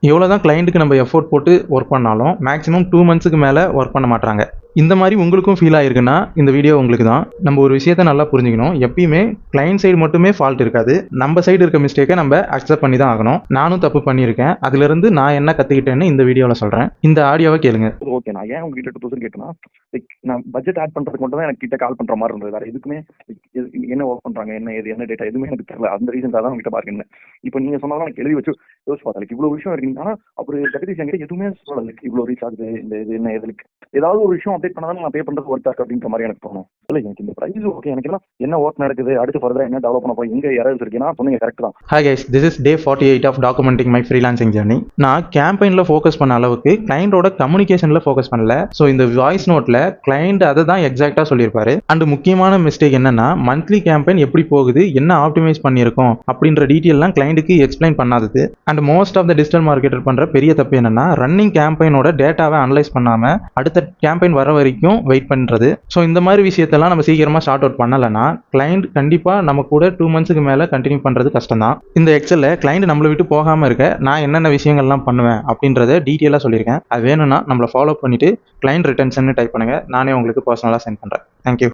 எவ்வளோ தான் கிளைண்ட்டுக்கு நம்ம எஃபோர்ட் போட்டு ஒர்க் பண்ணாலும் மேக்ஸிமம் 2 மந்த்ஸுக்கு மேலே ஒர்க் பண்ண மாட்டாங்க. இந்த மாதிரி உங்களுக்கும் ஃபீல் ஆயிருக்குன்னா இந்த வீடியோ உங்களுக்கு தான். நம்ம ஒரு விஷயத்தை நல்லா புரிஞ்சுக்கணும். எப்பயுமே கிளைண்ட் சைடு மட்டுமே ஃபால்ட் இருக்காது. நம்ம சைடு இருக்க மிஸ்டேக்கை நம்ம அக்செப்ட் பண்ணி தான் ஆகணும். நானும் தப்பு பண்ணியிருக்கேன். அதிலிருந்து நான் என்ன கற்றுக்கிட்டேன்னு இந்த வீடியோவில் சொல்கிறேன். இந்த ஆடியோவை கேளுங்க. ஓகே, நான் ஏன் உங்ககிட்ட 2000 கேட்டேன்னா, நான் பட்ஜெட் ஆட் பண்ணுறதுக்கு மட்டும் தான் எனக்கு கிட்ட கால் பண்ணுற மாதிரி இருந்தது. வேறு எதுக்குமே என்ன ஒர்க் பண்ணுறாங்க, என்ன டேட்டா எதுவுமே எனக்கு தெரியல. அந்த ரீசன் தான் உங்ககிட்ட பார்க்கணும். இப்போ நீங்கள் சொன்னாலும் எனக்கு எழுதி வச்சு யோசிச்சு பார்த்தா இவ்வளோ விஷயம் இருக்கீங்க. ஆனால் அப்புறம் ஜெகதீஷ் என்கிட்ட எதுவுமே சொல்லலை. இவ்வளோ ரீச் ஆகுது, இந்த இது என்ன எதுக்கு ஏதாவது ஒரு விஷயம் அப்டேட் பண்ணாதான் நான் பே பண்ணுறது ஒர்க் ஆகும் அப்படின்ற மாதிரி எனக்கு தோணும். இல்லை எனக்கு இந்த ப்ரைஸ் ஓகே, எனக்கு எல்லாம் என்ன ஒர்க் நடக்குது, அடுத்து ஃபர்தராக என்ன டெவலப் பண்ண போய் எங்கே எரர்ஸ் இருக்குன்னா சொன்னீங்க கரெக்ட் தான். Hi guys, this is day 48 of documenting my freelancing journey. நான் கேம்பெயினில் ஃபோக்கஸ் பண்ண அளவுக்கு கிளைண்டோட கம்யூனிகேஷனில் ஃபோக்கஸ் பண்ணல. ஸோ இந்த வாய்ஸ் நோட்டில் கிளைண்ட் அதை தான் எக்ஸாக்டாக சொல்லியிருப்பாரு. அண்ட் முக்கியமான மிஸ்டேக் என்னன்னா, மந்த்லி கேம்பெயின் எப்படி போகுது, என்ன ஆப்டிமைஸ் பண்ணியிருக்கோம் அப்படின்ற டீட்டெயிலாம் கிளைண்ட்டுக்கு எக்ஸ்பிளைன் பண்ணாதது. And most of the digital marketer பண்ணுற பெரிய தப்பு என்னன்னா, ரன்னிங் கேம்பெயினோட டேட்டாவை அனலைஸ் பண்ணாமல் அடுத்த கேம்பெயின் வர வரைக்கும் வெயிட் பண்ணுறது. ஸோ இந்த மாதிரி விஷயத்தெல்லாம் நம்ம சீக்கிரமாக ஷார்ட் அவுட் பண்ணலைன்னா கிளைண்ட் கண்டிப்பாக நம்ம கூட 2 மந்த்ஸுக்கு மேலே கண்டினியூ பண்ணுறது கஷ்டம் தான். இந்த எக்ஸலில் கிளைண்ட் நம்மளை விட்டு போகாமல் இருக்க நான் என்னென்ன விஷயங்கள்லாம் பண்ணுவேன் அப்படின்றத டீட்டெயிலாக சொல்லியிருக்கேன். அது வேணும்னா நம்மளை ஃபாலோ பண்ணிவிட்டு கிளைண்ட் ரிட்டன்ஷன் டைப் பண்ணுங்கள். நானே உங்களுக்கு பர்சனலாக சென்ட் பண்ணுறேன். தேங்க்யூ.